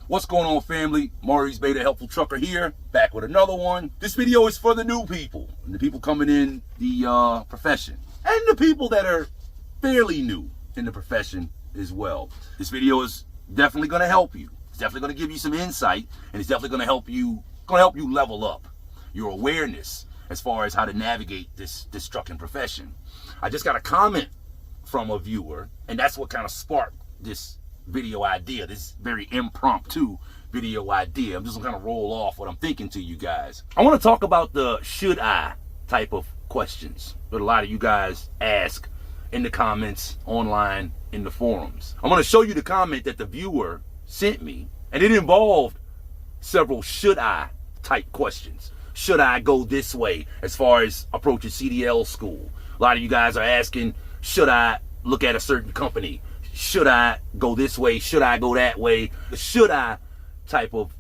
What's going on, family? Maurice Beta, Helpful Trucker here, back with another one. This video is for the new people, and the people coming in the profession, and the people that are fairly new in the profession as well. This video is definitely going to help you. It's definitely going to give you some insight, and it's definitely going to help you level up your awareness as far as how to navigate this trucking profession. I just got a comment from a viewer, and that's what kind of sparked this video idea, this very impromptu video idea. I'm just gonna kind of roll off what I'm thinking to you guys. I want to talk about the should I type of questions that a lot of you guys ask in the comments online in the forums. I'm going to show you the comment that the viewer sent me, and it involved several should I type questions. Should I go this way as far as approaching CDL school? A lot of you guys are asking, should I look at a certain company? Should I go this way? Should I go that way? The should I type of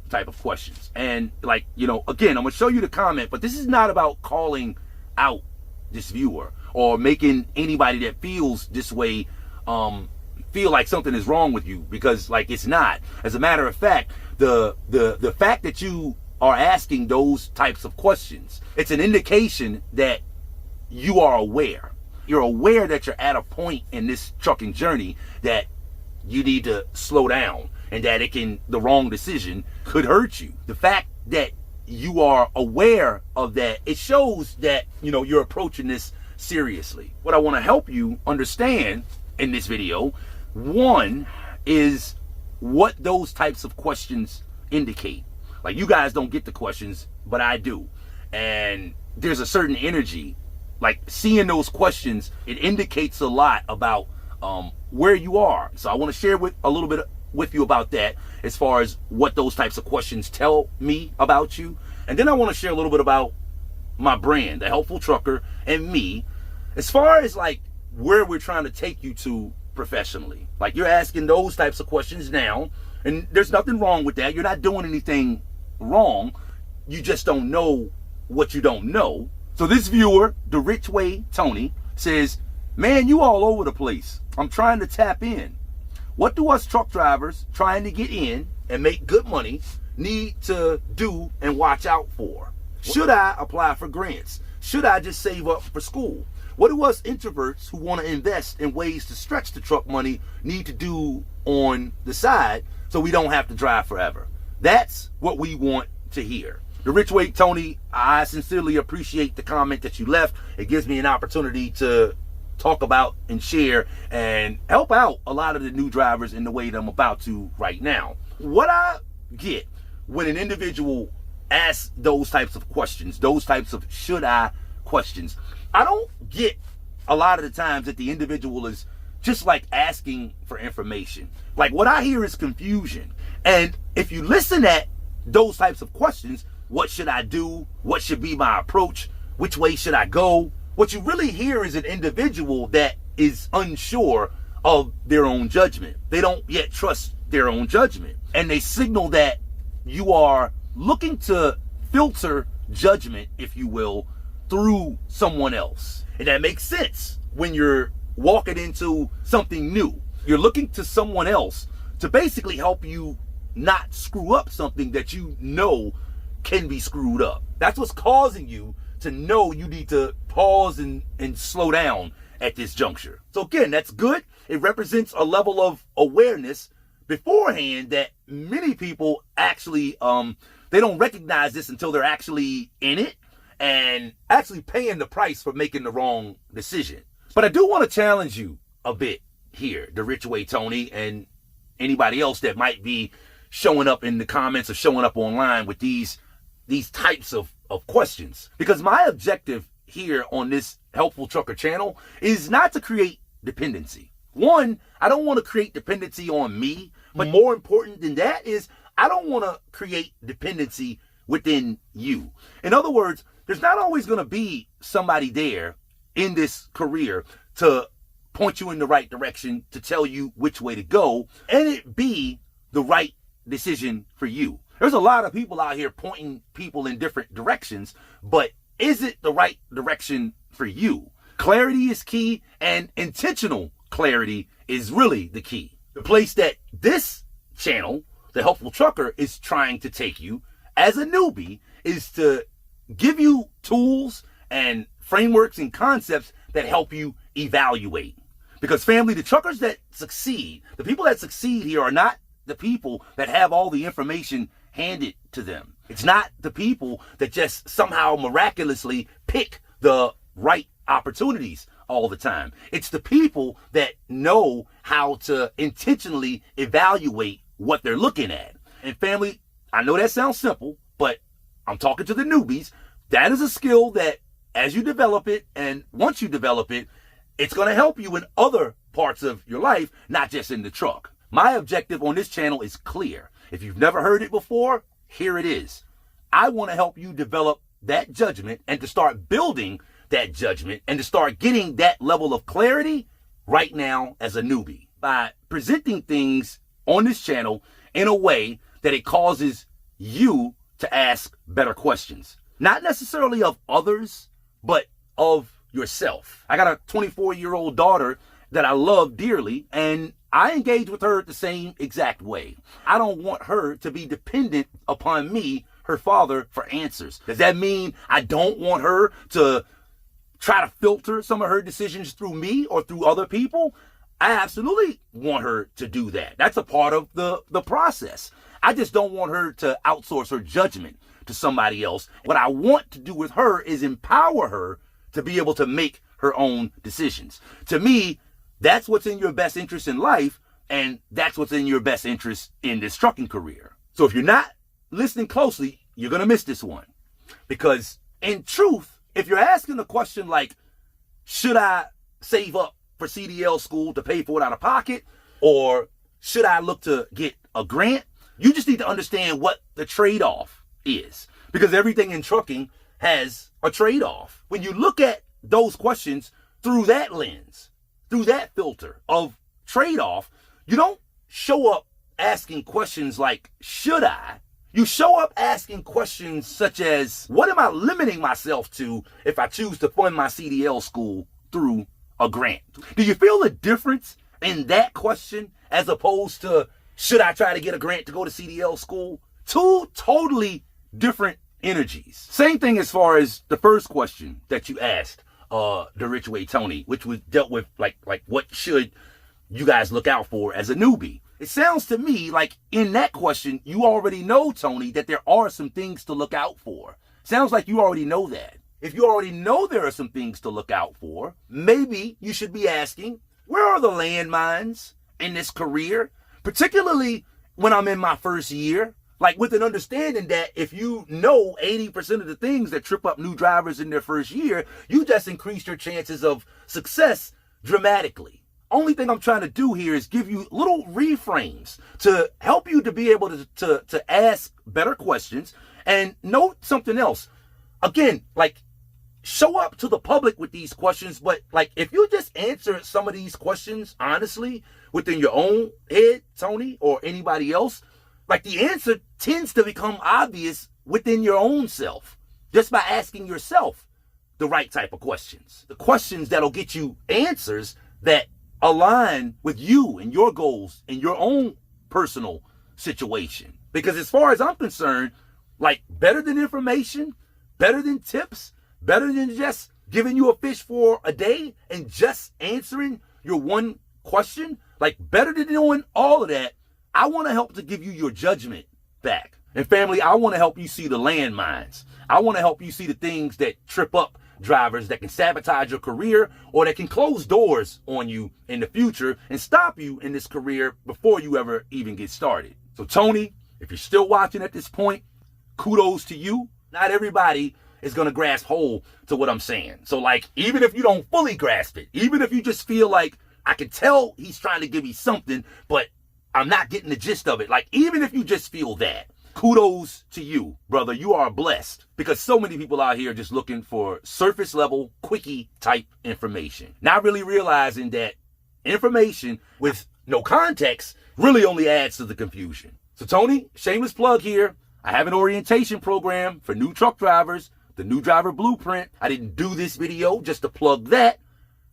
questions. And like, again, I'm gonna show you the comment, but this is not about calling out this viewer or making anybody that feels this way feel like something is wrong with you, because like it's not. As a matter of fact, the fact that you are asking those types of questions, it's an indication that you are aware. You're aware that you're at a point in this trucking journey that you need to slow down, and that the wrong decision could hurt you. The fact that you are aware of that, it shows that, you're approaching this seriously. What I want to help you understand in this video, one, is what those types of questions indicate. Like, you guys don't get the questions, but I do. And there's a certain energy. Like, seeing those questions, it indicates a lot about where you are. So I want to share a little bit with you about that, as far as what those types of questions tell me about you. And then I want to share a little bit about my brand, the Helpful Trucker, and me, as far as like where we're trying to take you to professionally. Like, you're asking those types of questions now, and there's nothing wrong with that. You're not doing anything wrong. You just don't know what you don't know. So this viewer, the Rich Way Tony, says, man, you all over the place. I'm trying to tap in. What do us truck drivers trying to get in and make good money need to do and watch out for? Should I apply for grants? Should I just save up for school? What do us introverts who want to invest in ways to stretch the truck money need to do on the side so we don't have to drive forever? That's what we want to hear. The Rich Way Tony, I sincerely appreciate the comment that you left. It gives me an opportunity to talk about and share and help out a lot of the new drivers in the way that I'm about to right now. What I get when an individual asks those types of questions, those types of should I questions, I don't get a lot of the times that the individual is just like asking for information. Like, what I hear is confusion. And if you listen at those types of questions, what should I do? What should be my approach? Which way should I go? What you really hear is an individual that is unsure of their own judgment. They don't yet trust their own judgment. And they signal that you are looking to filter judgment, if you will, through someone else. And that makes sense when you're walking into something new. You're looking to someone else to basically help you not screw up something that you know can be screwed up. That's what's causing you to know you need to pause and slow down at this juncture. So again, that's good. It represents a level of awareness beforehand that many people actually, they don't recognize this until they're actually in it and actually paying the price for making the wrong decision. But I do want to challenge you a bit here, the Rich Way Tony, and anybody else that might be showing up in the comments or showing up online with these types of questions. Because my objective here on this Helpful Trucker channel is not to create dependency. One, I don't want to create dependency on me, but more important than that is I don't want to create dependency within you. In other words, there's not always going to be somebody there in this career to point you in the right direction, to tell you which way to go, and it be the right decision for you. There's a lot of people out here pointing people in different directions, but is it the right direction for you? Clarity is key, and intentional clarity is really the key. The place that this channel, the the helpful trucker is trying to take you as a newbie is to give you tools and frameworks and concepts that help you evaluate. Because family, the truckers that succeed, the people that succeed here are not the people that have all the information handed to them. It's not the people that just somehow miraculously pick the right opportunities all the time. It's the people that know how to intentionally evaluate what they're looking at. And family, I know that sounds simple, but I'm talking to the newbies. That is a skill that as you develop it, and once you develop it, it's going to help you in other parts of your life, not just in the truck. My objective on this channel is clear. If you've never heard it before, here it is. I want to help you develop that judgment and to start building that judgment and to start getting that level of clarity right now as a newbie by presenting things on this channel in a way that it causes you to ask better questions. Not necessarily of others, but of yourself. I got a 24-year-old daughter that I love dearly, and I engage with her the same exact way. I don't want her to be dependent upon me, her father, for answers. Does that mean I don't want her to try to filter some of her decisions through me or through other people? I absolutely want her to do that. That's a part of the process. I just don't want her to outsource her judgment to somebody else. What I want to do with her is empower her to be able to make her own decisions. To me, that's what's in your best interest in life, and that's what's in your best interest in this trucking career. So if you're not listening closely, you're going to miss this one. Because in truth, if you're asking a question like, should I save up for CDL school to pay for it out of pocket? Or should I look to get a grant? You just need to understand what the trade-off is. Because everything in trucking has a trade-off. When you look at those questions through that lens, through that filter of trade-off, you don't show up asking questions like, should I? You show up asking questions such as, what am I limiting myself to if I choose to fund my CDL school through a grant? Do you feel the difference in that question as opposed to, should I try to get a grant to go to CDL school? Two totally different energies. Same thing as far as the first question that you asked, the Rich Way Tony, which was dealt with like what should you guys look out for as a newbie? It sounds to me like in that question, you already know, Tony, that there are some things to look out for. Sounds like you already know that. If you already know there are some things to look out for, maybe you should be asking, where are the landmines in this career? Particularly when I'm in my first year, like with an understanding that if you know 80% of the things that trip up new drivers in their first year, you just increase your chances of success dramatically. Only thing I'm trying to do here is give you little reframes to help you to be able to ask better questions. And note something else. Again, like, show up to the public with these questions, but like if you just answer some of these questions honestly within your own head, Tony, or anybody else, like the answer tends to become obvious within your own self just by asking yourself the right type of questions. The questions that'll get you answers that align with you and your goals and your own personal situation. Because as far as I'm concerned, like better than information, better than tips, better than just giving you a fish for a day and just answering your one question, like better than doing all of that, I want to help to give you your judgment back. And family, I want to help you see the landmines. I want to help you see the things that trip up drivers that can sabotage your career or that can close doors on you in the future and stop you in this career before you ever even get started. So Tony, if you're still watching at this point, kudos to you. Not everybody is going to grasp hold to what I'm saying. So like, even if you don't fully grasp it, even if you just feel like, I can tell he's trying to give me something, but I'm not getting the gist of it. Like, even if you just feel that, kudos to you, brother. You are blessed because so many people out here are just looking for surface level, quickie type information. Not really realizing that information with no context really only adds to the confusion. So Tony, shameless plug here. I have an orientation program for new truck drivers, the New Driver Blueprint. I didn't do this video just to plug that,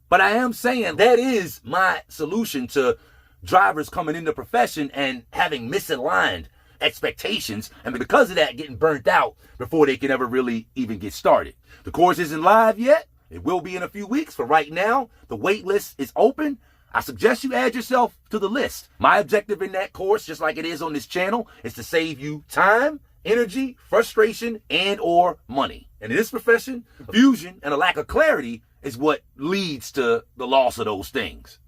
but I am saying that is my solution to drivers coming in the profession and having misaligned expectations, and because of that, getting burnt out before they can ever really even get started. The course isn't live yet. It will be in a few weeks. For right now, the wait list is open. I suggest you add yourself to the list. My objective in that course, just like it is on this channel, is to save you time, energy, frustration, and or money. And in this profession, confusion and a lack of clarity is what leads to the loss of those things.